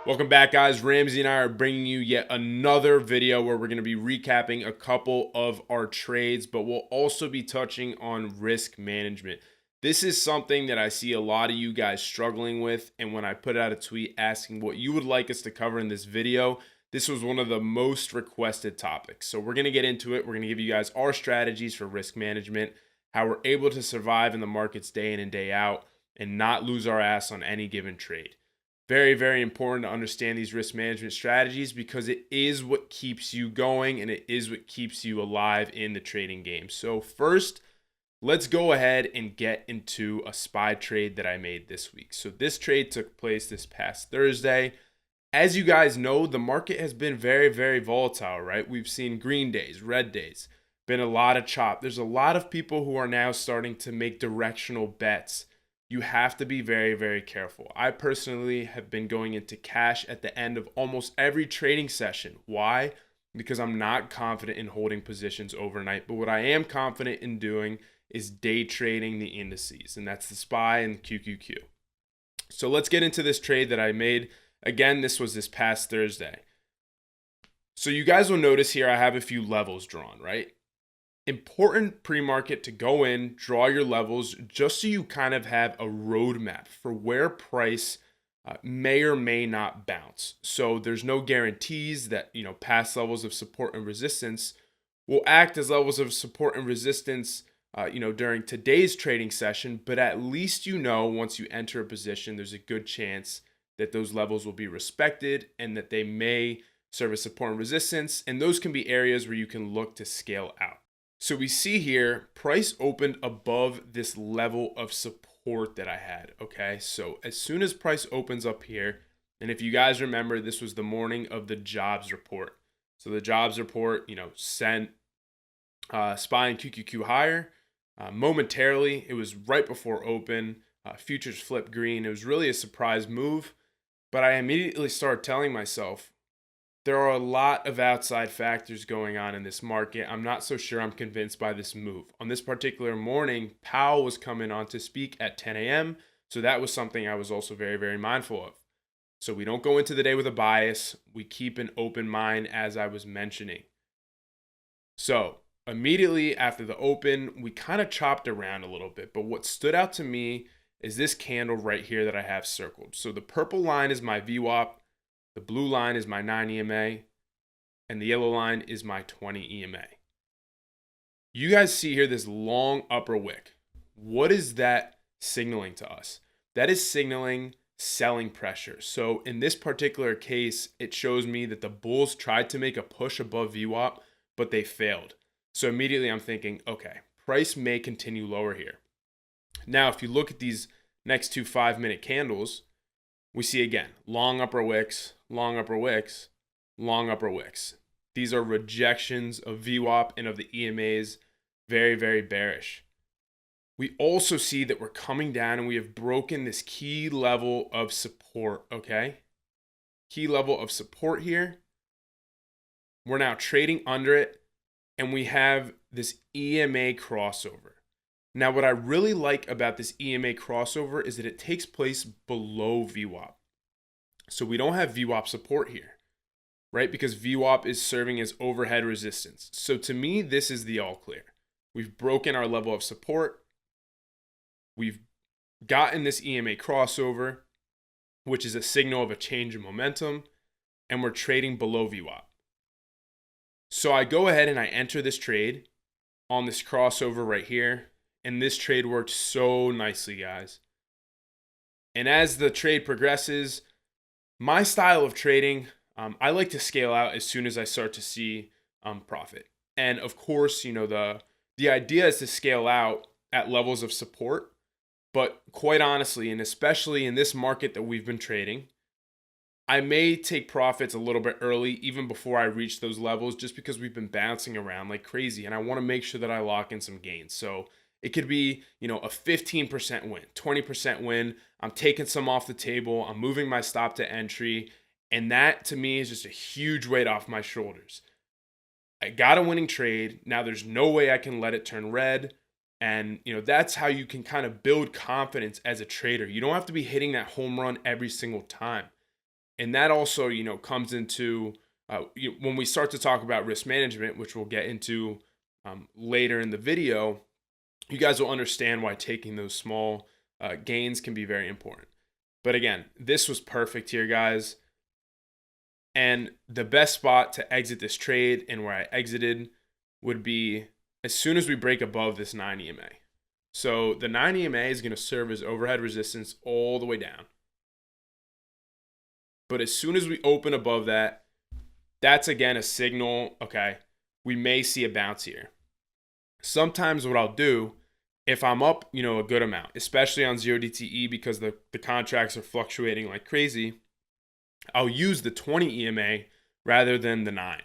Welcome back, guys. Ramsay and I are bringing you yet another video where we're going to be recapping a couple of our trades, but we'll also be touching on risk management. This is something that I see a lot of you guys struggling with, and when I put out a tweet asking what you would like us to cover in this video, this was one of the most requested topics. So we're going to get into it. We're going to give you guys our strategies for risk management, how we're able to survive in the markets day in and day out, and not lose our ass on any given trade. Very, very important to understand these risk management strategies because it is what keeps you going and it is what keeps you alive in the trading game. So first, let's go ahead and get into a SPY trade that I made this week. So this trade took place this past Thursday. As you guys know, the market has been very, very volatile, right? We've seen green days, red days, been a lot of chop. There's a lot of people who are now starting to make directional bets. You have to be very, very careful. I personally have been going into cash at the end of almost every trading session. Why? Because I'm not confident in holding positions overnight. But what I am confident in doing is day trading the indices, and that's the SPY and the QQQ. So let's get into this trade that I made. Again, this was this past Thursday. So you guys will notice here I have a few levels drawn, right? Important pre-market to go in, draw your levels, just so you kind of have a roadmap for where price may or may not bounce. So there's no guarantees that, past levels of support and resistance will act as levels of support and resistance, during today's trading session. But at least once you enter a position, there's a good chance that those levels will be respected and that they may serve as support and resistance. And those can be areas where you can look to scale out. So we see here, price opened above this level of support that I had, okay? So as soon as price opens up here, and if you guys remember, this was the morning of the jobs report. So the jobs report, sent SPY and QQQ higher. Momentarily, it was right before open. Futures flipped green. It was really a surprise move, but I immediately started telling myself, there are a lot of outside factors going on in this market. I'm not so sure I'm convinced by this move. On this particular morning, Powell was coming on to speak at 10 a.m. So that was something I was also very, very mindful of. So we don't go into the day with a bias. We keep an open mind, as I was mentioning. So immediately after the open, we kind of chopped around a little bit. But what stood out to me is this candle right here that I have circled. So the purple line is my VWAP. The blue line is my 9 EMA, and the yellow line is my 20 EMA. You guys see here this long upper wick. What is that signaling to us? That is signaling selling pressure. So in this particular case, it shows me that the bulls tried to make a push above VWAP, but they failed. So immediately I'm thinking, okay, price may continue lower here. Now, if you look at these next two 5-minute candles, we see again, long upper wicks, long upper wicks, long upper wicks. These are rejections of VWAP and of the EMAs. Very, very bearish. We also see that we're coming down and we have broken this key level of support, okay? Key level of support here. We're now trading under it, and we have this EMA crossover. Now, what I really like about this EMA crossover is that it takes place below VWAP. So we don't have VWAP support here, right? Because VWAP is serving as overhead resistance. So to me, this is the all clear. We've broken our level of support. We've gotten this EMA crossover, which is a signal of a change in momentum, and we're trading below VWAP. So I go ahead and I enter this trade on this crossover right here. And this trade worked so nicely, guys. And as the trade progresses, my style of trading, I like to scale out as soon as I start to see profit. And of course, the idea is to scale out at levels of support. But quite honestly, and especially in this market that we've been trading, I may take profits a little bit early, even before I reach those levels, just because we've been bouncing around like crazy. And I want to make sure that I lock in some gains. So it could be, a 15% win, 20% win. I'm taking some off the table. I'm moving my stop to entry. And that to me is just a huge weight off my shoulders. I got a winning trade. Now there's no way I can let it turn red. And, that's how you can kind of build confidence as a trader. You don't have to be hitting that home run every single time. And that also, comes into when we start to talk about risk management, which we'll get into later in the video, you guys will understand why taking those small gains can be very important. But again, this was perfect here, guys. And the best spot to exit this trade and where I exited would be as soon as we break above this 9 EMA. So the 9 EMA is going to serve as overhead resistance all the way down. But as soon as we open above that, that's again a signal, okay, we may see a bounce here. Sometimes what I'll do, if I'm up, a good amount, especially on 0DTE because the contracts are fluctuating like crazy, I'll use the 20 EMA rather than the 9.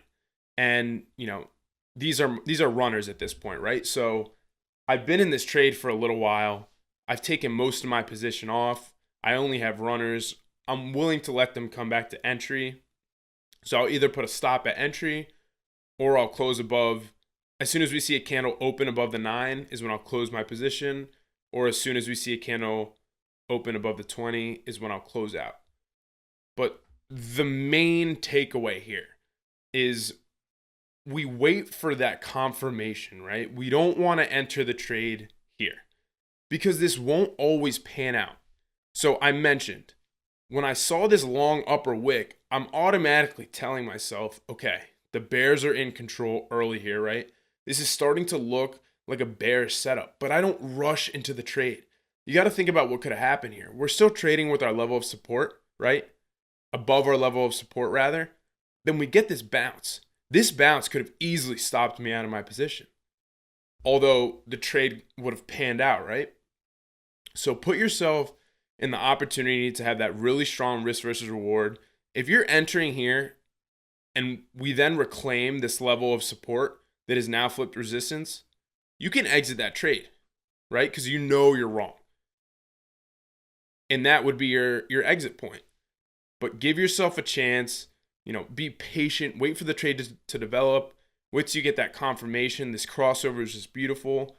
And, these are runners at this point, right? So I've been in this trade for a little while. I've taken most of my position off. I only have runners. I'm willing to let them come back to entry. So I'll either put a stop at entry or I'll close above. As soon as we see a candle open above the 9 is when I'll close my position. Or as soon as we see a candle open above the 20 is when I'll close out. But the main takeaway here is we wait for that confirmation, right? We don't want to enter the trade here because this won't always pan out. So I mentioned, when I saw this long upper wick, I'm automatically telling myself, okay, the bears are in control early here, right? This is starting to look like a bearish setup, but I don't rush into the trade. You got to think about what could have happened here. We're still trading with our level of support, right? Above our level of support, rather. Then we get this bounce. This bounce could have easily stopped me out of my position, although the trade would have panned out, right? So put yourself in the opportunity to have that really strong risk versus reward. If you're entering here and we then reclaim this level of support that is now flipped resistance, you can exit that trade, right? Because you're wrong. And that would be your exit point. But give yourself a chance, be patient, wait for the trade to develop. Once you get that confirmation, this crossover is just beautiful.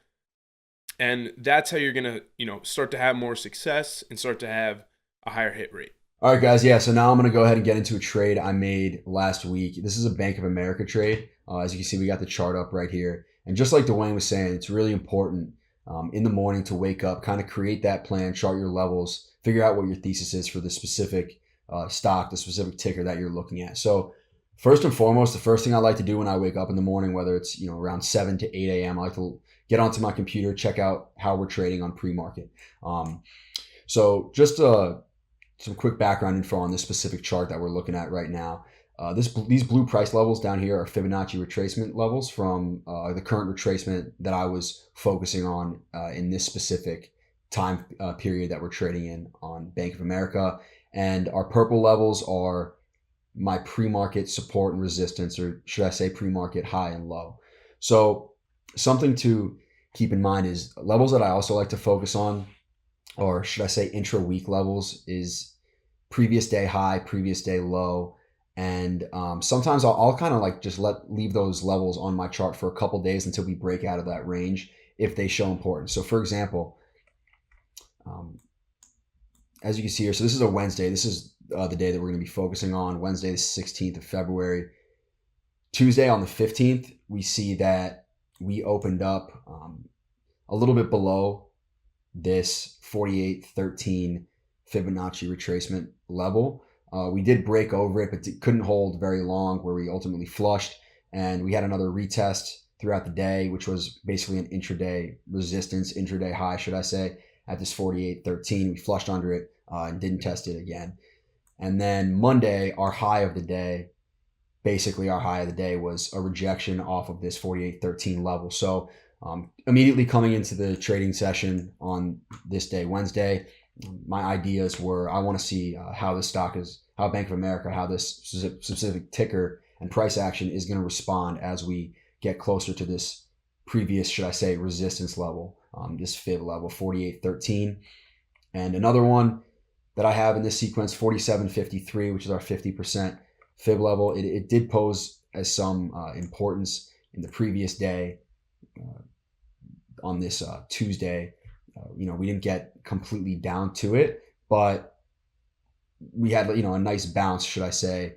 And that's how you're going to, start to have more success and start to have a higher hit rate. All right, guys. Yeah, so now I'm going to go ahead and get into a trade I made last week. This is a Bank of America trade. As you can see, we got the chart up right here. And just like Dwyane was saying, it's really important in the morning to wake up, kind of create that plan, chart your levels, figure out what your thesis is for the specific stock, the specific ticker that you're looking at. So first and foremost, the first thing I like to do when I wake up in the morning, whether it's around 7 to 8 a.m., I like to get onto my computer, check out how we're trading on pre-market. So just some quick background info on this specific chart that we're looking at right now. These blue price levels down here are Fibonacci retracement levels from the current retracement that I was focusing on in this specific time period that we're trading in on Bank of America. And our purple levels are my pre-market support and resistance, or should I say pre-market high and low. So something to keep in mind is levels that I also like to focus on, or should I say intra-week levels, is previous day high, previous day low. And sometimes I'll kind of like just leave those levels on my chart for a couple days until we break out of that range if they show importance. So for example, as you can see here, so this is a Wednesday. This is the day that we're going to be focusing on, Wednesday, the 16th of February. Tuesday on the 15th, we see that we opened up a little bit below this 48.13 Fibonacci retracement level. We did break over it, but couldn't hold very long, where we ultimately flushed. And we had another retest throughout the day, which was basically an intraday resistance, intraday high, should I say, at this 48.13. We flushed under it and didn't test it again. And then Monday, our high of the day, basically our high of the day was a rejection off of this 48.13 level. So immediately coming into the trading session on this day, Wednesday, my ideas were, I want to see how this stock is, how Bank of America, how this specific ticker and price action is going to respond as we get closer to this previous, should I say, resistance level, this fib level, 48.13. And another one that I have in this sequence, 47.53, which is our 50% fib level. It did pose as some importance in the previous day on this Tuesday. We didn't get completely down to it, but we had, a nice bounce, should I say.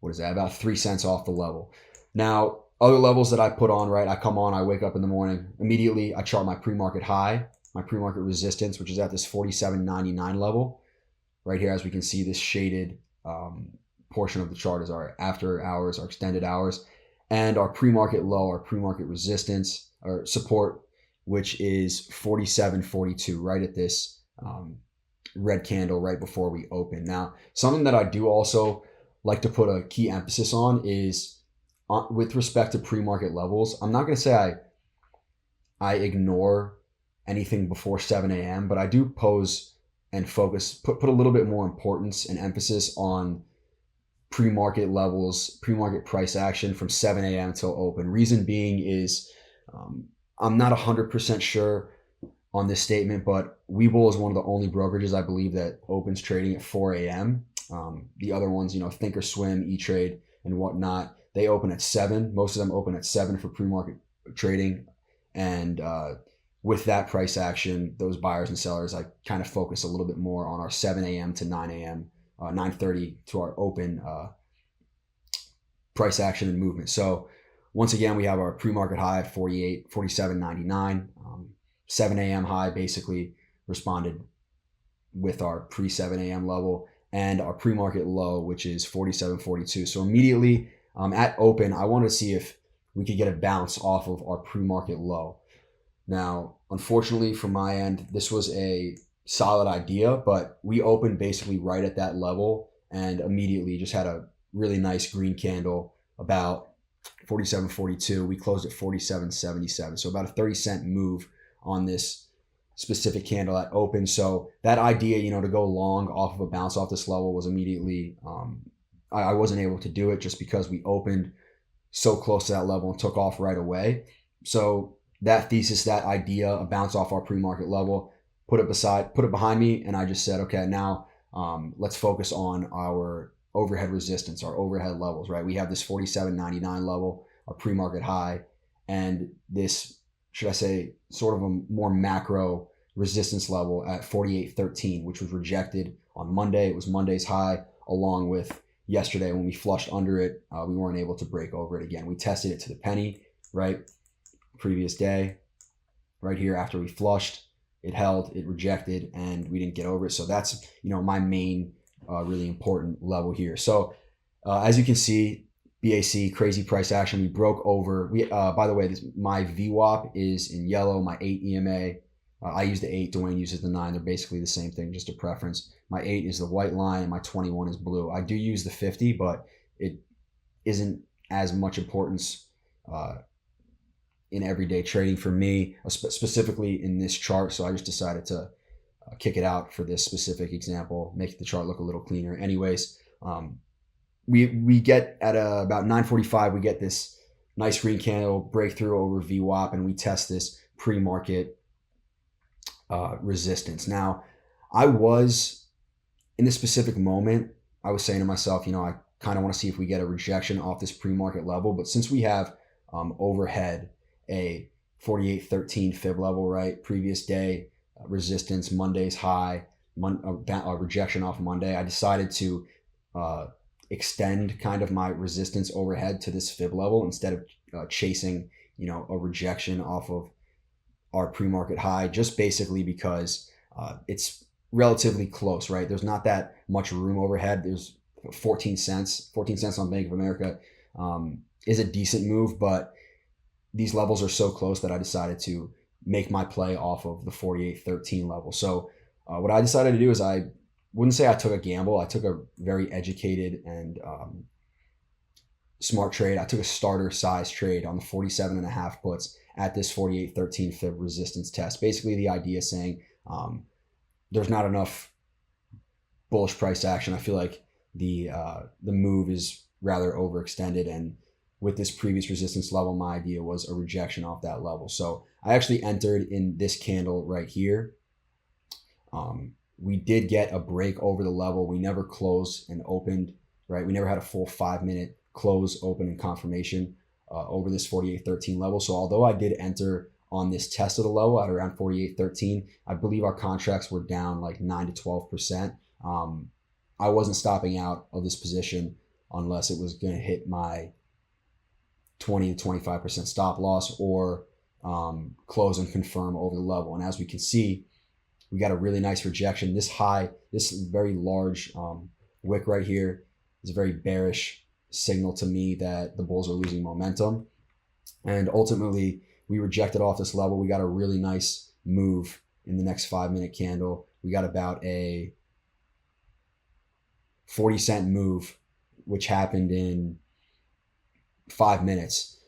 What is that? About 3 cents off the level. Now, other levels that I put on, right? I come on, I wake up in the morning, immediately I chart my pre-market high, my pre-market resistance, which is at this 47.99 level. Right here, as we can see, this shaded portion of the chart is our after hours, our extended hours, and our pre-market low, our pre-market resistance or support, which is 47.42, right at this red candle right before we open. Now, something that I do also like to put a key emphasis on is with respect to pre-market levels. I'm not going to say I ignore anything before 7 a.m., but I do pose and focus, put a little bit more importance and emphasis on pre-market levels, pre-market price action from 7 a.m. till open. Reason being is I'm not 100% sure on this statement, but Webull is one of the only brokerages I believe that opens trading at 4 a.m. The other ones, Thinkorswim, E-Trade, and whatnot, they open at 7. Most of them open at 7 for pre-market trading. And with that price action, those buyers and sellers, I kind of focus a little bit more on our 7 a.m. to 9 a.m., 9:30 to our open price action and movement. So once again, we have our pre-market high at 47.99. 7 a.m. high basically responded with our pre-7 a.m. level, and our pre-market low, which is 47.42. So immediately at open, I wanted to see if we could get a bounce off of our pre-market low. Now, unfortunately, from my end, this was a solid idea, but we opened basically right at that level and immediately just had a really nice green candle about 47.42. We closed at 47.77. So about a 30-cent move on this specific candle at open. So that idea, to go long off of a bounce off this level was immediately, I wasn't able to do it just because we opened so close to that level and took off right away. So that thesis, that idea, a bounce off our pre-market level, put it behind me, and I just said, okay, now let's focus on our overhead resistance, our overhead levels, right? We have this 47.99 level, our pre-market high, and this, should I say, sort of a more macro resistance level at 48.13, which was rejected on Monday. It was Monday's high, along with yesterday when we flushed under it. We weren't able to break over it again. We tested it to the penny, right? Previous day, right here after we flushed, it held, it rejected, and we didn't get over it. So that's, my main really important level here. So as you can see, BAC, crazy price action. We broke over. By the way, my VWAP is in yellow, my 8 EMA. I use the 8, Dwyane uses the 9. They're basically the same thing, just a preference. My 8 is the white line, and my 21 is blue. I do use the 50, but it isn't as much importance in everyday trading for me, specifically in this chart. So I just decided to kick it out for this specific example, make the chart look a little cleaner. Anyways, we get at about 9:45, we get this nice green candle breakthrough over VWAP, and we test this pre-market resistance. Now, I was in this specific moment, I was saying to myself, I kind of want to see if we get a rejection off this pre-market level. But since we have overhead a 48.13 fib level, right? Previous day resistance, Monday's high, rejection off Monday. I decided to extend kind of my resistance overhead to this fib level instead of chasing, a rejection off of our pre-market high, just basically because it's relatively close, right? There's not that much room overhead. There's 14 cents on Bank of America is a decent move, but these levels are so close that I decided to make my play off of the 48.13 level. So what I decided to do is, I wouldn't say I took a gamble. I took a very educated and smart trade. I took a starter size trade on the 47.5 puts at this 48.13 fib resistance test. Basically the idea saying there's not enough bullish price action. I feel like the move is rather overextended, and with this previous resistance level, my idea was a rejection off that level. So I actually entered in this candle right here. We did get a break over the level. We never closed and opened, right? We never had a full 5-minute close, open, and confirmation over this 48.13 level. So although I did enter on this test of the level at around 48.13, I believe our contracts were down like 9 to 12%. I wasn't stopping out of this position unless it was going to hit my 20 to 25% stop loss or close and confirm over the level. And as we can see, we got a really nice rejection. This high, this very large wick right here is a very bearish signal to me that the bulls are losing momentum. And ultimately, we rejected off this level. We got a really nice move in the next 5-minute candle. We got about a 40-cent move, which happened in 5 minutes.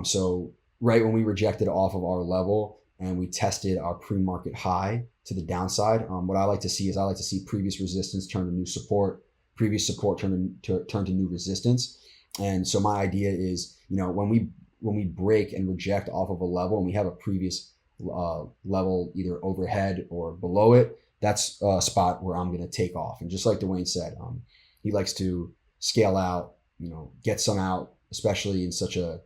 So right when we rejected off of our level and we tested our pre-market high to the downside, what I like to see is I like to see previous resistance turn to new support, previous support turn to new resistance. And so my idea is, when we break and reject off of a level and we have a previous level either overhead or below it, that's a spot where I'm going to take off. And just like Dwyane said, he likes to scale out, get some out, especially in such a,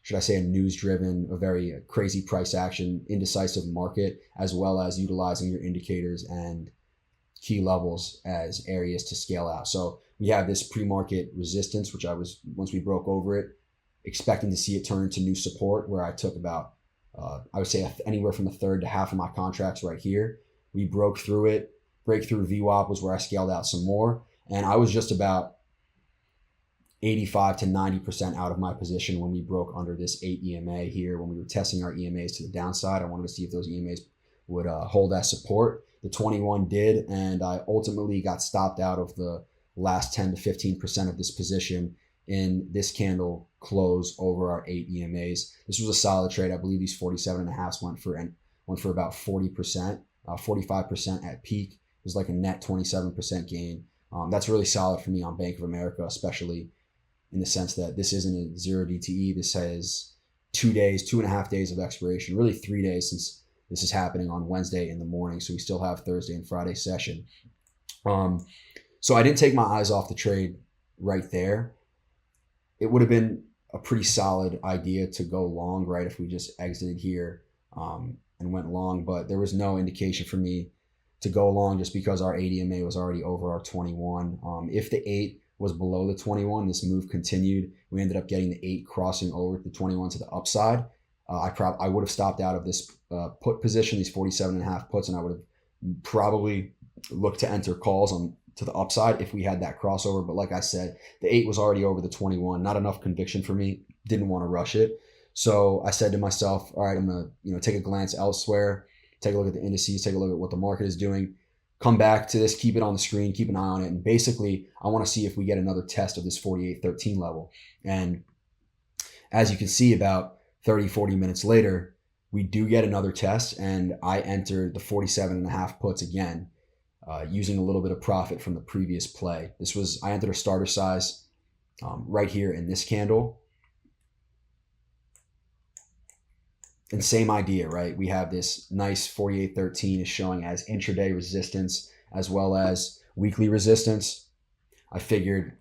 should I say, a news-driven, a very crazy price action, indecisive market, as well as utilizing your indicators and key levels as areas to scale out. So we have this pre-market resistance, which I was, once we broke over it, expecting to see it turn into new support, where I took about, I would say anywhere from a third to half of my contracts right here. We broke through it. Breakthrough VWAP was where I scaled out some more. And I was just about 85 to 90% out of my position when we broke under this 8 EMA here. When we were testing our EMAs to the downside, I wanted to see if those EMAs would hold as support. The 21 did, and I ultimately got stopped out of the last 10 to 15% of this position in this candle close over our 8 EMAs. This was a solid trade. I believe these 47.5s went for about 40%, 45% at peak. It was like a net 27% gain. That's really solid for me on Bank of America, especially in the sense that this isn't a 0 DTE. This has 2.5 days of expiration, really 3 days, since this is happening on Wednesday in the morning. So we still have Thursday and Friday session. So I didn't take my eyes off the trade right there. It would have been a pretty solid idea to go long, right, if we just exited here and went long. But there was no indication for me to go long just because our 8 EMA was already over our 21. If the 8 was below the 21, this move continued. We ended up getting the 8 crossing over the 21 to the upside. I would have stopped out of this put position, these 47.5 puts, and I would have probably looked to enter calls on to the upside if we had that crossover. But like I said, the 8 was already over the 21. Not enough conviction for me. Didn't want to rush it. So I said to myself, all right, I'm gonna take a glance elsewhere, take a look at the indices, take a look at what the market is doing, come back to this, keep it on the screen, keep an eye on it, and basically I want to see if we get another test of this 48.13 level. And as you can see, about 30-40 minutes later, we do get another test, and I entered the 47.5 puts again, using a little bit of profit from the previous play. I entered a starter size right here in this candle. And same idea, right? We have this nice 48.13 is showing as intraday resistance as well as weekly resistance. I figured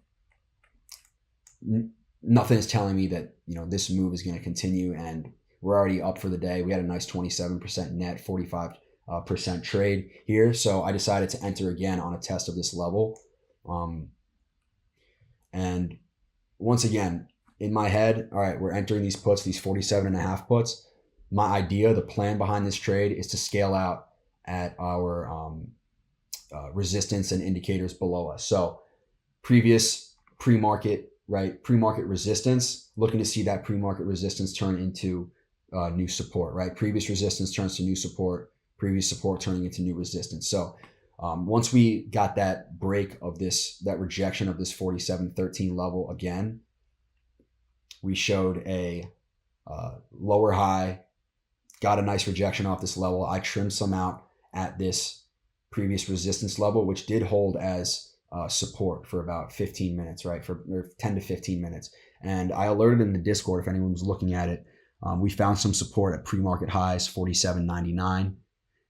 nothing is telling me that this move is going to continue, and we're already up for the day. We had a nice 27% net, 45% trade here. So I decided to enter again on a test of this level. And once again, in my head, all right, we're entering these puts, these 47.5 puts. My idea, the plan behind this trade is to scale out at our resistance and indicators below us. So previous pre-market resistance, looking to see that pre-market resistance turn into new support, right? Previous resistance turns to new support, previous support turning into new resistance. So once we got that break of that rejection of this 47.13 level again, we showed a lower high, got a nice rejection off this level. I trimmed some out at this previous resistance level, which did hold as support for about 15 minutes, right? For 10 to 15 minutes. And I alerted in the Discord if anyone was looking at it. We found some support at pre-market highs, 47.99.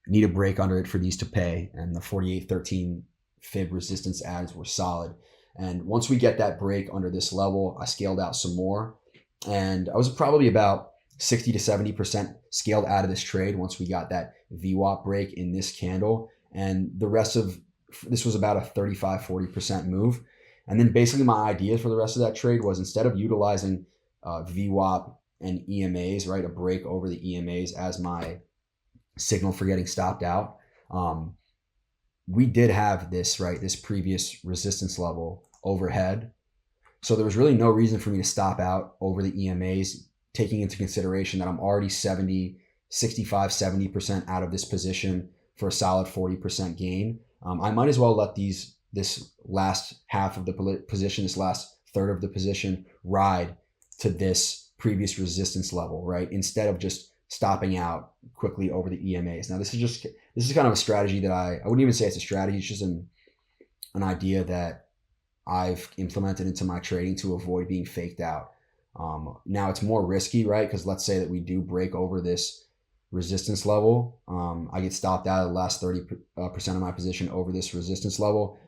Need a break under it for these to pay. And the 48.13 fib resistance adds were solid. And once we get that break under this level, I scaled out some more. And I was probably about 60 to 70% scaled out of this trade once we got that VWAP break in this candle. And the rest of this was about a 35-40% move. And then basically my idea for the rest of that trade was, instead of utilizing VWAP and EMAs, right, a break over the EMAs as my signal for getting stopped out, we did have this, right, this previous resistance level overhead. So there was really no reason for me to stop out over the EMAs, taking into consideration that I'm already 65-70% out of this position for a solid 40% gain. I might as well let this last half of the position, this last third of the position, ride to this previous resistance level, right? Instead of just stopping out quickly over the EMAs. Now, this is kind of a strategy that I wouldn't even say it's a strategy. It's just an idea that I've implemented into my trading to avoid being faked out. Now it's more risky, right? Because let's say that we do break over this resistance level. I get stopped out of the last 30% of my position over this resistance level.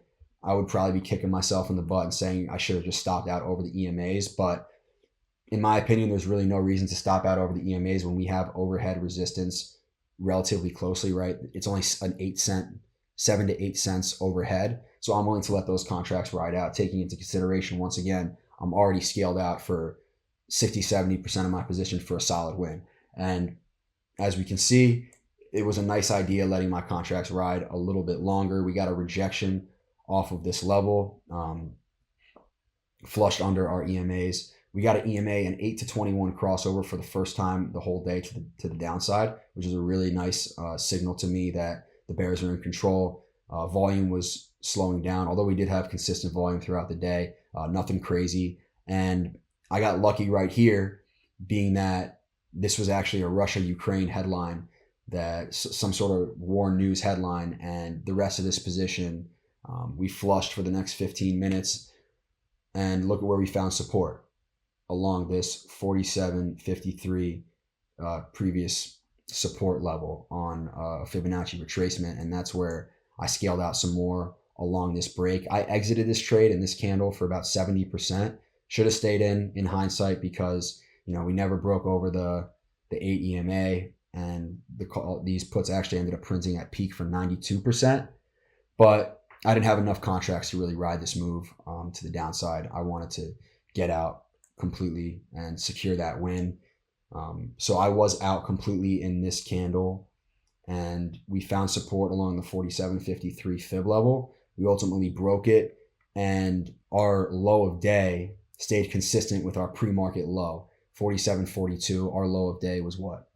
I would probably be kicking myself in the butt and saying I should have just stopped out over the EMAs. But in my opinion, there's really no reason to stop out over the EMAs when we have overhead resistance relatively closely, right? It's only an 7 to 8 cents overhead. So I'm willing to let those contracts ride out, taking into consideration, once again, I'm already scaled out for 60-70% of my position for a solid win. And as we can see, it was a nice idea letting my contracts ride a little bit longer. We got a rejection off of this level, flushed under our EMAs. We got an EMA, an 8 to 21 crossover for the first time the whole day to the downside, which is a really nice signal to me that the bears are in control. Volume was slowing down, although we did have consistent volume throughout the day, nothing crazy. And I got lucky right here, being that this was actually a Russia-Ukraine headline, that some sort of war news headline, and the rest of this position, we flushed for the next 15 minutes. And look at where we found support along this 47.53 previous support level on a Fibonacci retracement. And that's where I scaled out some more along this break. I exited this trade in this candle for about 70%. Should have stayed in hindsight, because we never broke over the 8 EMA, and these puts actually ended up printing at peak for 92%. But I didn't have enough contracts to really ride this move to the downside. I wanted to get out completely and secure that win. So I was out completely in this candle, and we found support along the 47.53 fib level. We ultimately broke it, and our low of day stayed consistent with our pre-market low, 47.42. Our low of day was what?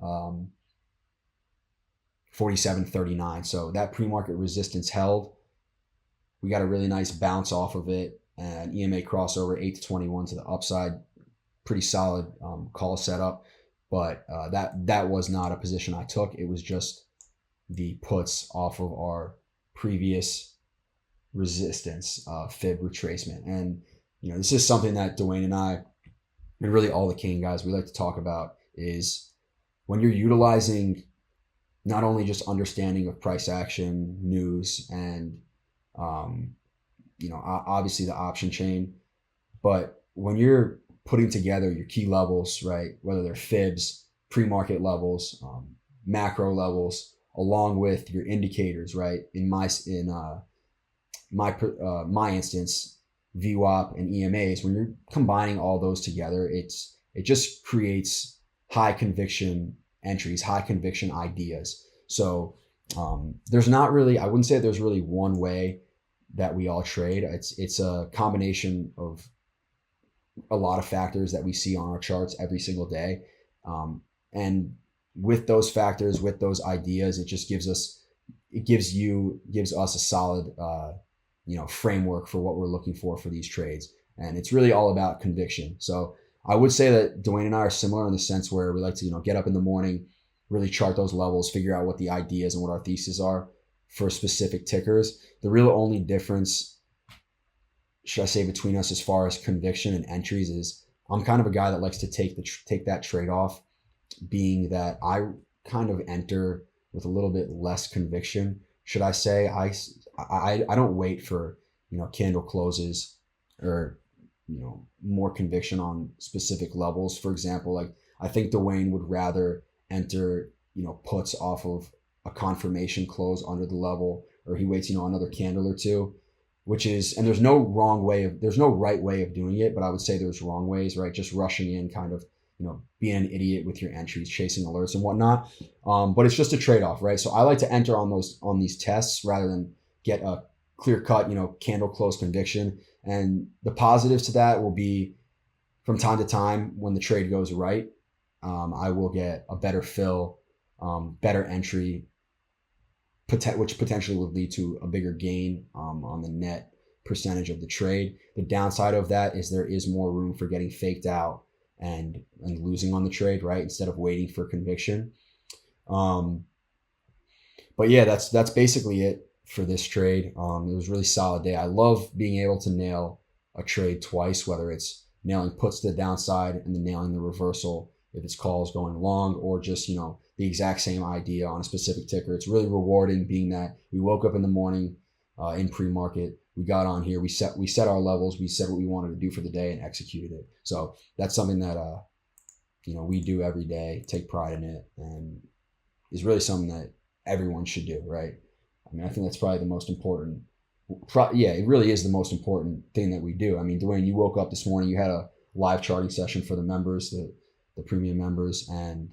47.39. So that pre-market resistance held. We got a really nice bounce off of it, and EMA crossover 8 to 21 to the upside. Pretty solid call setup, but that was not a position I took. It was just the puts off of our previous resistance fib retracement. And this is something that Dwyane and I, and really all the Kane guys, we like to talk about, is when you're utilizing not only just understanding of price action, news, and obviously the option chain, but when you're putting together your key levels, right, whether they're fibs, pre-market levels, macro levels, along with your indicators, right? In my instance, VWAP and EMAs, when you're combining all those together, it just creates high conviction entries, high conviction ideas. So there's not really, I wouldn't say there's really one way that we all trade. It's a combination of a lot of factors that we see on our charts every single day. And with those factors, with those ideas, it just gives us a solid, framework for what we're looking for these trades. And it's really all about conviction. So I would say that Dwyane and I are similar in the sense where we like to, get up in the morning, really chart those levels, figure out what the ideas and what our theses are for specific tickers. The real only difference, should I say, between us as far as conviction and entries is I'm kind of a guy that likes to take that trade-off, being that I kind of enter with a little bit less conviction. Should I say, I don't wait for, candle closes or, more conviction on specific levels. For example, like I think Dwyane would rather enter, puts off of a confirmation close under the level or he waits, another candle or two, which is, and there's no right way of doing it, but I would say there's wrong ways, right? Just rushing in, kind of, being an idiot with your entries, chasing alerts and whatnot. But it's just a trade-off, right? So I like to enter on these tests rather than get a clear cut, candle close conviction. And the positives to that will be, from time to time when the trade goes right, I will get a better fill, better entry, which potentially would lead to a bigger gain on the net percentage of the trade. The downside of that is there is more room for getting faked out and losing on the trade, right? Instead of waiting for conviction. But yeah, that's basically it for this trade. It was a really solid day. I love being able to nail a trade twice, whether it's nailing puts to the downside and then nailing the reversal if it's calls going long, or just, the exact same idea on a specific ticker. It's really rewarding, being that we woke up in the morning in pre-market, we got on here, we set our levels, we said what we wanted to do for the day and executed it. So that's something that we do every day, take pride in it, and is really something that everyone should do, right? I mean, I think that's probably the most important. Yeah, it really is the most important thing that we do. I mean, Dwyane, you woke up this morning, you had a live charting session for the members, the premium members, and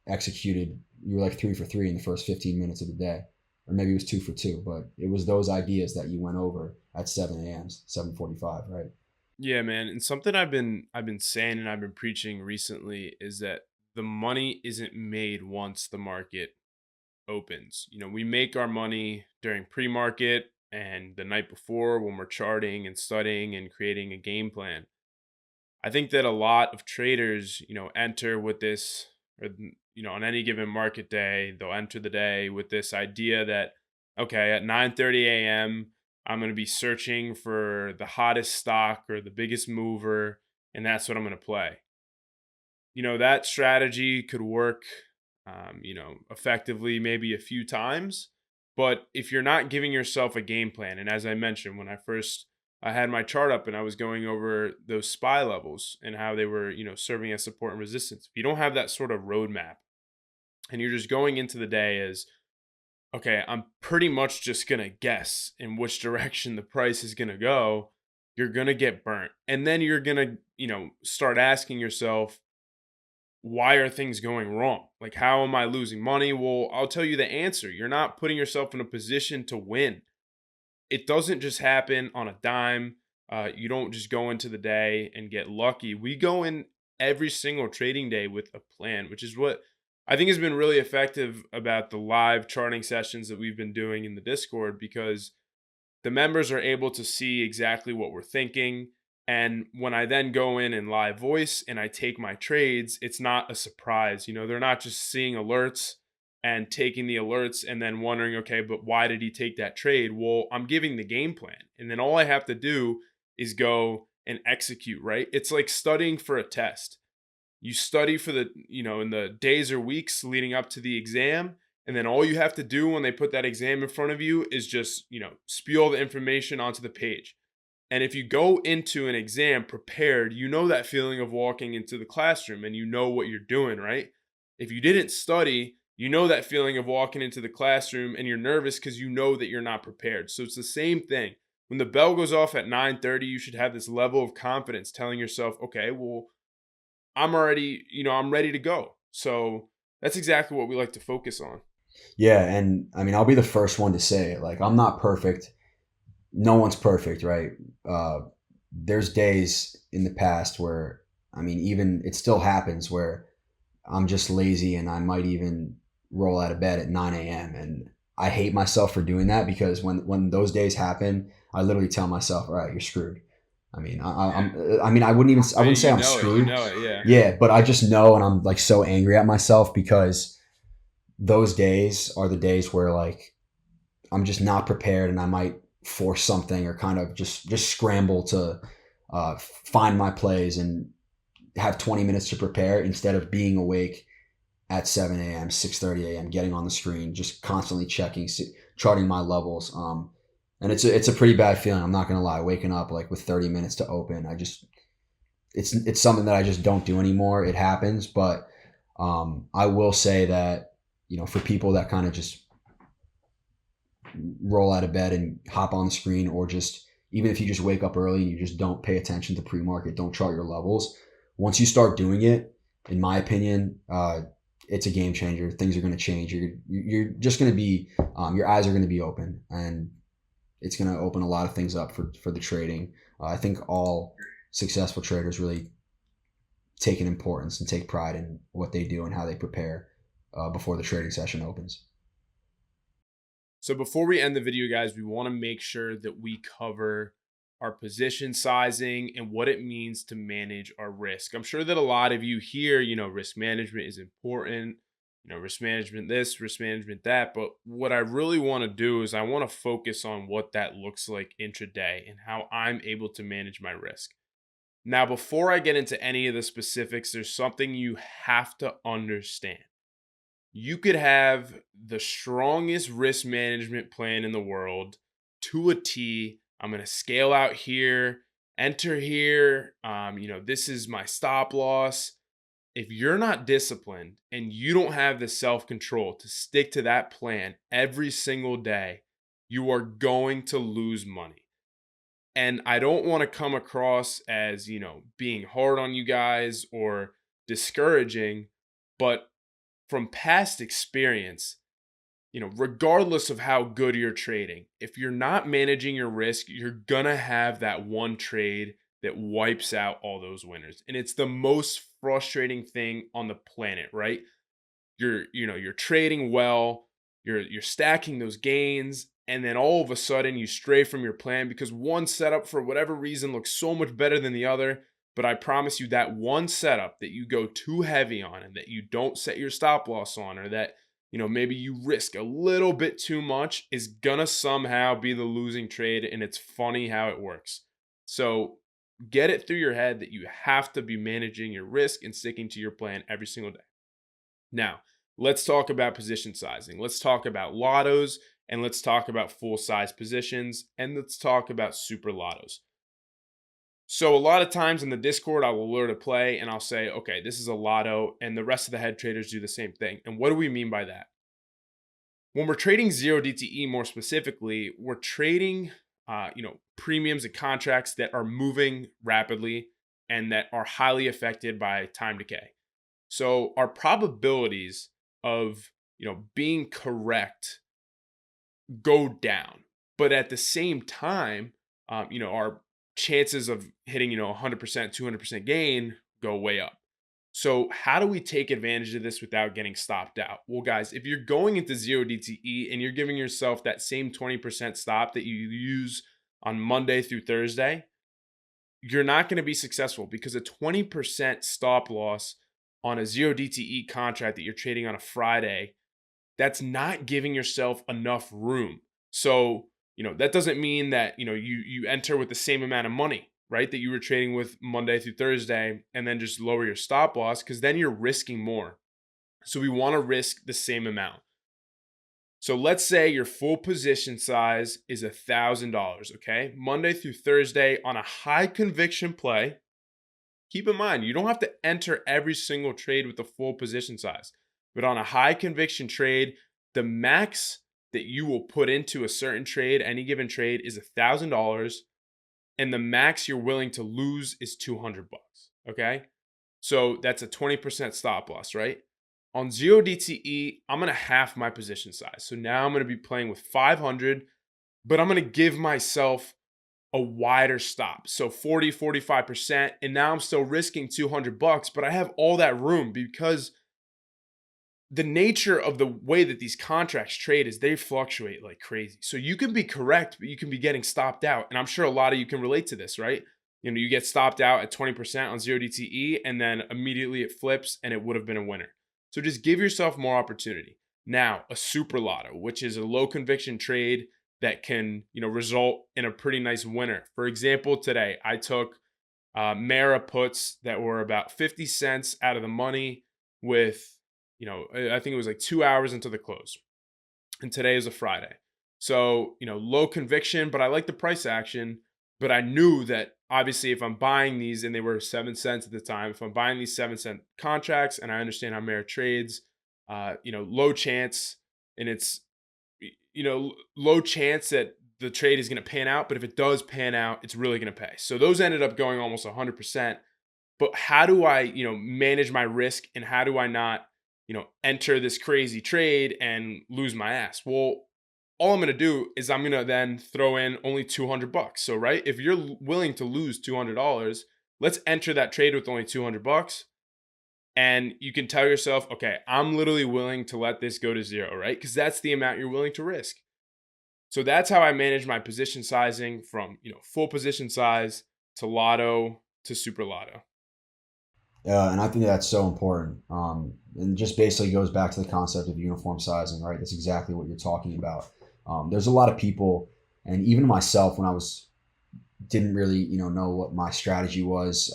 executed. You were like 3 for 3 in the first 15 minutes of the day, or maybe it was 2 for 2, but it was those ideas that you went over at 7 a.m., 7:45, right? Yeah, man. And something I've been saying and I've been preaching recently is that the money isn't made once the market opens. We make our money during pre-market and the night before when we're charting and studying and creating a game plan. I think that a lot of traders, enter with this, or, on any given market day, they'll enter the day with this idea that, okay, at 9:30 a.m., I'm going to be searching for the hottest stock or the biggest mover, and that's what I'm going to play. That strategy could work, effectively maybe a few times. But if you're not giving yourself a game plan, and as I mentioned, when I had my chart up and I was going over those SPY levels and how they were, serving as support and resistance. If you don't have that sort of roadmap and you're just going into the day as, okay, I'm pretty much just going to guess in which direction the price is going to go, you're going to get burnt. And then you're going to, start asking yourself, why are things going wrong? Like, how am I losing money? Well, I'll tell you the answer. You're not putting yourself in a position to win. It doesn't just happen on a dime. You don't just go into the day and get lucky. We go in every single trading day with a plan, which is what I think has been really effective about the live charting sessions that we've been doing in the Discord, because the members are able to see exactly what we're thinking. And when I then go in live voice and I take my trades, it's not a surprise. They're not just seeing alerts and taking the alerts and then wondering, okay, but why did he take that trade? Well, I'm giving the game plan. And then all I have to do is go and execute, right? It's like studying for a test. You study for the, in the days or weeks leading up to the exam. And then all you have to do when they put that exam in front of you is just, spew all the information onto the page. And if you go into an exam prepared, that feeling of walking into the classroom and you know what you're doing, right? If you didn't study, that feeling of walking into the classroom and you're nervous because you know that you're not prepared. So it's the same thing. When the bell goes off at 9:30, you should have this level of confidence telling yourself, okay, well, I'm already, I'm ready to go. So that's exactly what we like to focus on. Yeah, and I mean, I'll be the first one to say it. Like, I'm not perfect. No one's perfect, right? There's days in the past where, I mean, even it still happens where I'm just lazy and I might even roll out of bed at 9 a.m. And I hate myself for doing that, because when those days happen, I literally tell myself, all right, you're screwed. I mean, I wouldn't say I'm screwed. Yeah. Yeah, but I just know, and I'm like so angry at myself, because those days are the days where, like, I'm just not prepared and I might force something, or kind of just scramble to find my plays and have 20 minutes to prepare, instead of being awake at 7 a.m., 6:30 a.m., getting on the screen, just constantly checking, charting my levels. And it's a pretty bad feeling. I'm not gonna lie. Waking up like with 30 minutes to open, it's something that I just don't do anymore. It happens, but I will say that, for people that kind of just roll out of bed and hop on the screen, or just even if you just wake up early and you just don't pay attention to pre-market, don't chart your levels. Once you start doing it, in my opinion, it's a game changer. Things are going to change. You're just going to be your eyes are going to be open, and it's going to open a lot of things up for the trading. I think all successful traders really take an importance and take pride in what they do and how they prepare before the trading session opens. So before we end the video, guys, we want to make sure that we cover our position sizing and what it means to manage our risk. I'm sure that a lot of you here, risk management is important, risk management this, risk management that. But what I really want to do is I want to focus on what that looks like intraday and how I'm able to manage my risk. Now, before I get into any of the specifics, there's something you have to understand. You could have the strongest risk management plan in the world to a T. I'm going to scale out here, enter here. This is my stop loss. If you're not disciplined and you don't have the self control to stick to that plan every single day, you are going to lose money. And I don't want to come across as, being hard on you guys or discouraging, but from past experience, regardless of how good you're trading, if you're not managing your risk, you're gonna have that one trade that wipes out all those winners. And it's the most frustrating thing on the planet, right? You're trading well, you're stacking those gains, and then all of a sudden you stray from your plan because one setup for whatever reason looks so much better than the other. But I promise you that one setup that you go too heavy on and that you don't set your stop loss on, or that maybe you risk a little bit too much, is gonna somehow be the losing trade. And it's funny how it works. So get it through your head that you have to be managing your risk and sticking to your plan every single day. Now, let's talk about position sizing. Let's talk about lottos, and let's talk about full size positions, and let's talk about super lottos. So a lot of times in the Discord, I will lure to play and I'll say, okay, this is a lotto, and the rest of the head traders do the same thing. And what do we mean by that? When we're trading zero DTE more specifically, we're trading, premiums and contracts that are moving rapidly and that are highly affected by time decay. So our probabilities of, being correct go down, but at the same time, our chances of hitting, 100%, 200% gain go way up. So how do we take advantage of this without getting stopped out? Well, guys, if you're going into zero DTE and you're giving yourself that same 20% stop that you use on Monday through Thursday, you're not going to be successful, because a 20% stop loss on a zero DTE contract that you're trading on a Friday, that's not giving yourself enough room. So, that doesn't mean that, you enter with the same amount of money, right, that you were trading with Monday through Thursday, and then just lower your stop loss, because then you're risking more. So we want to risk the same amount. So let's say your full position size is $1,000, okay? Monday through Thursday on a high conviction play. Keep in mind, you don't have to enter every single trade with the full position size. But on a high conviction trade, the max that you will put into a certain trade, any given trade, is $1,000, and the max you're willing to lose is $200. Okay, so that's a 20% stop loss, right? On zero DTE, I'm gonna half my position size. So now I'm gonna be playing with 500, but I'm gonna give myself a wider stop. So 40, 45%. And now I'm still risking $200, but I have all that room, because the nature of the way that these contracts trade is they fluctuate like crazy. So you can be correct, but you can be getting stopped out. And I'm sure a lot of you can relate to this, right? You get stopped out at 20% on zero DTE, and then immediately it flips and it would have been a winner. So just give yourself more opportunity. Now, a super lotto, which is a low conviction trade that can, result in a pretty nice winner. For example, today I took Mara puts that were about 50 cents out of the money with, I think it was like 2 hours until the close. And today is a Friday. So, low conviction, but I like the price action. But I knew that obviously if I'm buying these, and they were 7 cents at the time, if I'm buying these 7-cent contracts and I understand how Mara trades, low chance, and it's, low chance that the trade is going to pan out, but if it does pan out, it's really going to pay. So those ended up going almost 100%. But how do I, manage my risk, and how do I not, enter this crazy trade and lose my ass? Well, all I'm going to do is I'm going to then throw in only $200. So, right, if you're willing to lose $200, let's enter that trade with only $200. And you can tell yourself, okay, I'm literally willing to let this go to zero, right? Because that's the amount you're willing to risk. So that's how I manage my position sizing from, full position size to lotto to super lotto. And I think that's so important. And just basically goes back to the concept of uniform sizing, right? That's exactly what you're talking about. There's a lot of people, and even myself, when I didn't really, know what my strategy was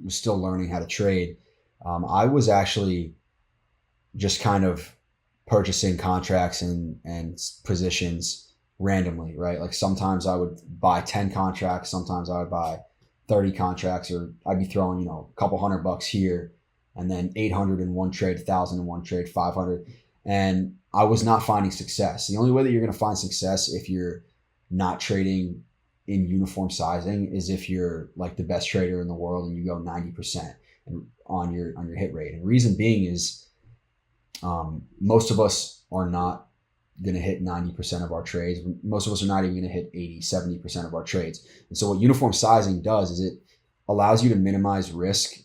still learning how to trade. I was actually just kind of purchasing contracts and positions randomly, right? Like sometimes I would buy 10 contracts, sometimes I would buy 30 contracts, or I'd be throwing, a couple $100 here, and then 800 in one trade, 1,000 in one trade, 500. And I was not finding success. The only way that you're going to find success if you're not trading in uniform sizing is if you're like the best trader in the world and you go 90% on your hit rate. And reason being is most of us are not going to hit 90% of our trades. Most of us are not even going to hit 80, 70% of our trades. And so what uniform sizing does is it allows you to minimize risk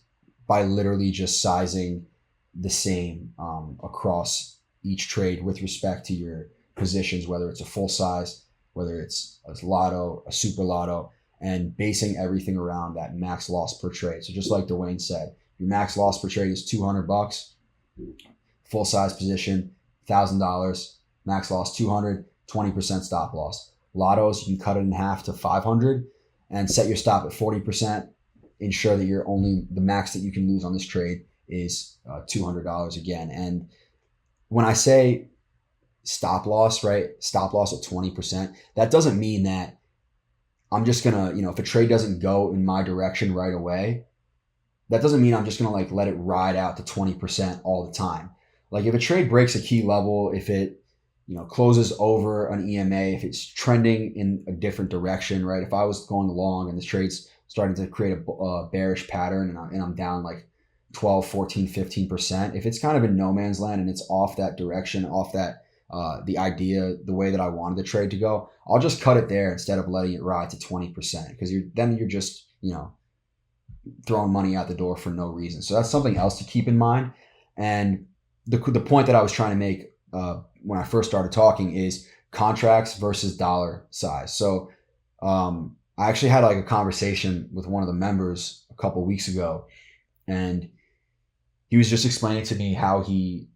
by literally just sizing the same across each trade with respect to your positions, whether it's a full size, whether it's a lotto, a super lotto, and basing everything around that max loss per trade. So just like Dwyane said, your max loss per trade is $200, full size position, $1,000, max loss 200, 20% stop loss. Lottos, you can cut it in half to 500 and set your stop at 40%. Ensure that you're only the max that you can lose on this trade is $200 again. And when I say stop loss, right? Stop loss at 20%. That doesn't mean that I'm just gonna, if a trade doesn't go in my direction right away, that doesn't mean I'm just gonna like let it ride out to 20% all the time. Like if a trade breaks a key level, if it, closes over an EMA, if it's trending in a different direction, right? If I was going long and the trade's starting to create a bearish pattern and I'm down like 12, 14, 15%, if it's kind of in no man's land and it's off that direction, off that the idea, the way that I wanted the trade to go, I'll just cut it there instead of letting it ride to 20% because you're just, throwing money out the door for no reason. So that's something else to keep in mind. And the point that I was trying to make when I first started talking is contracts versus dollar size. So I actually had like a conversation with one of the members a couple weeks ago, and he was just explaining to me how he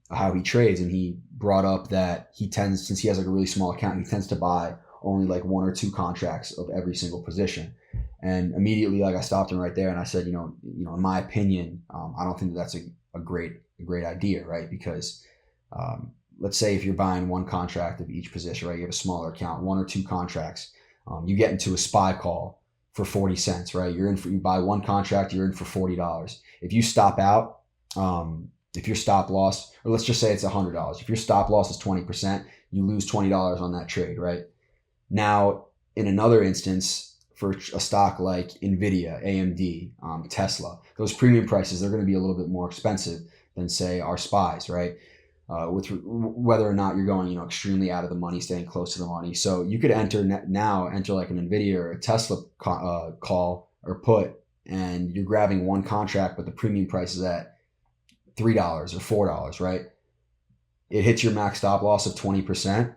trades, and he brought up that he tends, since he has like a really small account, he tends to buy only like one or two contracts of every single position. And immediately, like I stopped him right there, and I said, in my opinion, I don't think that's a great idea, right? Because let's say if you're buying one contract of each position, right? You have a smaller account, one or two contracts. You get into a SPY call for 40 cents, right? You buy one contract, you're in for $40. If you stop out, if your stop loss, or let's just say it's $100, if your stop loss is 20%, you lose $20 on that trade, right? Now, in another instance, for a stock like Nvidia, AMD, Tesla, those premium prices, they're going to be a little bit more expensive than say our SPYs, right? With whether or not you're going, extremely out of the money, staying close to the money. So you could enter like an Nvidia or a Tesla call or put, and you're grabbing one contract, but the premium price is at $3 or $4, right? It hits your max stop loss of 20%.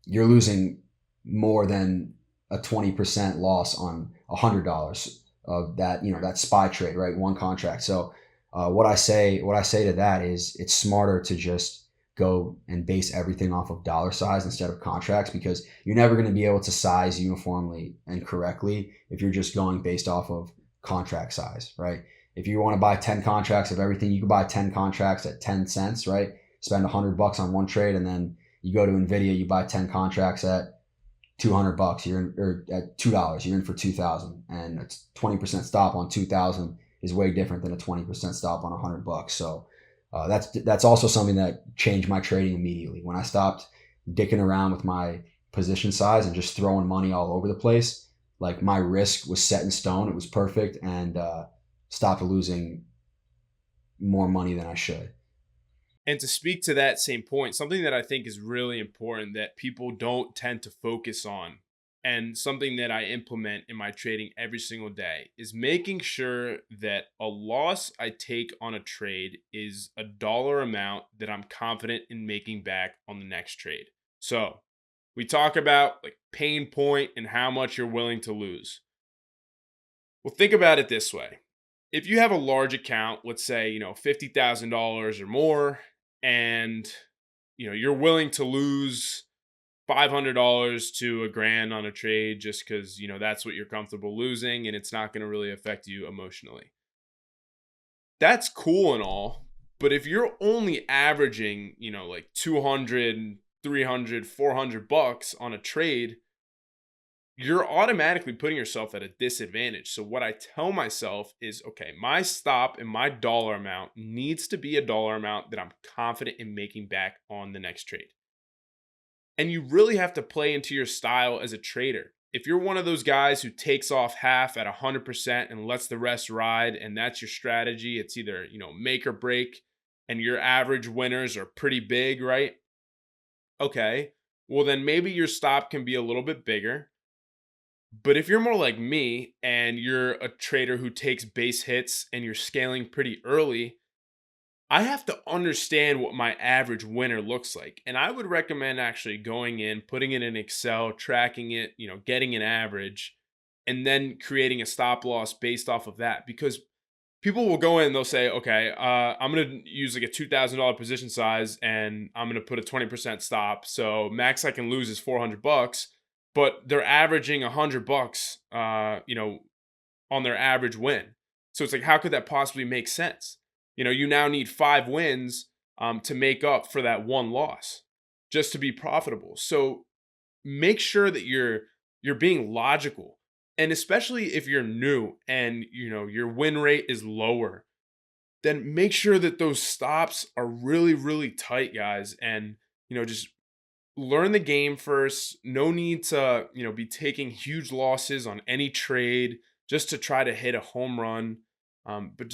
You're losing more than a 20% loss on $100 of that, that SPY trade, right? One contract. So what I say to that is it's smarter to just go and base everything off of dollar size instead of contracts, because you're never going to be able to size uniformly and correctly if you're just going based off of contract size, right? If you want to buy 10 contracts of everything, you can buy 10 contracts at 10 cents, right? Spend $100 on one trade, and then you go to Nvidia, you buy 10 contracts at $200, or at $2, you're in for 2,000, and it's 20% stop on 2,000 is way different than a 20% stop on $100. So that's also something that changed my trading immediately. When I stopped, dicking around with my position size and just throwing money all over the place, like my risk was set in stone. It was perfect, and stopped losing more money than I should. And to speak to that same point, something that I think is really important that people don't tend to focus on, and something that I implement in my trading every single day, is making sure that a loss I take on a trade is a dollar amount that I'm confident in making back on the next trade. So we talk about like pain point and how much you're willing to lose. Well, think about it this way. If you have a large account, let's say, $50,000 or more, and you're willing to lose $500 to a grand on a trade just because that's what you're comfortable losing and it's not going to really affect you emotionally. That's cool and all, but if you're only averaging, like 200, 300, $400 on a trade, you're automatically putting yourself at a disadvantage. So what I tell myself is, okay, my stop and my dollar amount needs to be a dollar amount that I'm confident in making back on the next trade. And you really have to play into your style as a trader. If you're one of those guys who takes off half at 100% and lets the rest ride, and that's your strategy, it's either, make or break, and your average winners are pretty big, right? Okay, well, then maybe your stop can be a little bit bigger. But if you're more like me and you're a trader who takes base hits and you're scaling pretty early, I have to understand what my average winner looks like. And I would recommend actually going in, putting it in Excel, tracking it, getting an average, and then creating a stop loss based off of that. Because people will go in and they'll say, okay, I'm going to use like a $2,000 position size and I'm going to put a 20% stop. So max I can lose is $400, but they're averaging $100, on their average win. So it's like, how could that possibly make sense? You now need 5 wins to make up for that one loss just to be profitable. So make sure that you're being logical. And especially if you're new and your win rate is lower, then make sure that those stops are really, really tight, guys. And just learn the game first. No need to, be taking huge losses on any trade just to try to hit a home run. But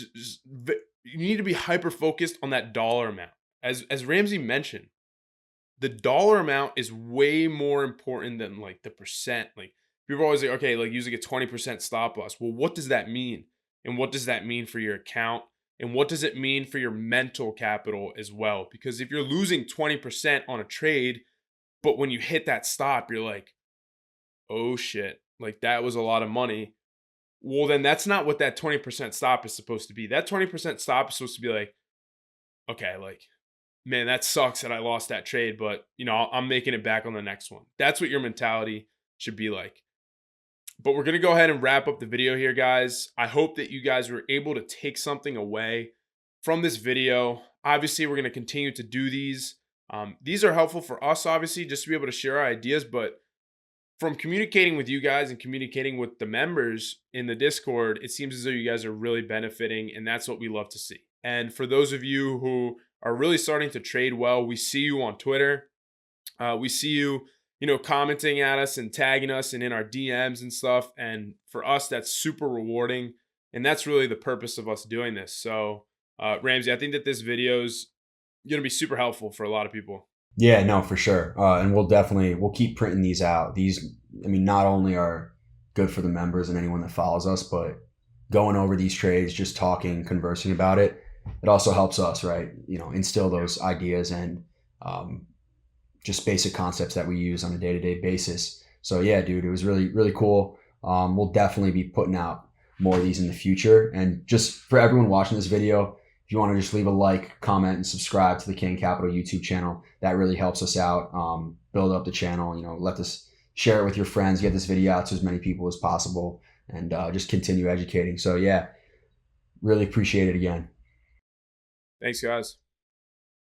you need to be hyper focused on that dollar amount. As Ramsay mentioned, the dollar amount is way more important than like the percent. Like people are always like, okay, like using a 20% stop loss. Well, what does that mean? And what does that mean for your account? And what does it mean for your mental capital as well? Because if you're losing 20% on a trade, but when you hit that stop, you're like, oh shit, like that was a lot of money. Well, then that's not what that 20% stop is supposed to be. That 20% stop is supposed to be like, okay, like, man, that sucks that I lost that trade, but I'm making it back on the next one. That's what your mentality should be like. But we're going to go ahead and wrap up the video here, guys. I hope that you guys were able to take something away from this video. Obviously, we're going to continue to do these. These are helpful for us, obviously, just to be able to share our ideas. But from communicating with you guys and communicating with the members in the Discord, it seems as though you guys are really benefiting, and that's what we love to see. And for those of you who are really starting to trade well, we see you on Twitter. We see you, commenting at us and tagging us and in our DMs and stuff. And for us, that's super rewarding. And that's really the purpose of us doing this. So, Ramsay, I think that this video is going to be super helpful for a lot of people. Yeah, no, for sure. And we'll keep printing these out. These, I mean, not only are good for the members and anyone that follows us, but going over these trades, just talking, conversing about it, it also helps us, right? Instill those ideas and just basic concepts that we use on a day-to-day basis. So yeah, dude, it was really, really cool. We'll definitely be putting out more of these in the future. And just for everyone watching this video, if you want to just leave a like, comment, and subscribe to the Kane Capital YouTube channel, that really helps us out. Build up the channel, let us share it with your friends, get this video out to as many people as possible, and just continue educating. So yeah, really appreciate it again. Thanks, guys.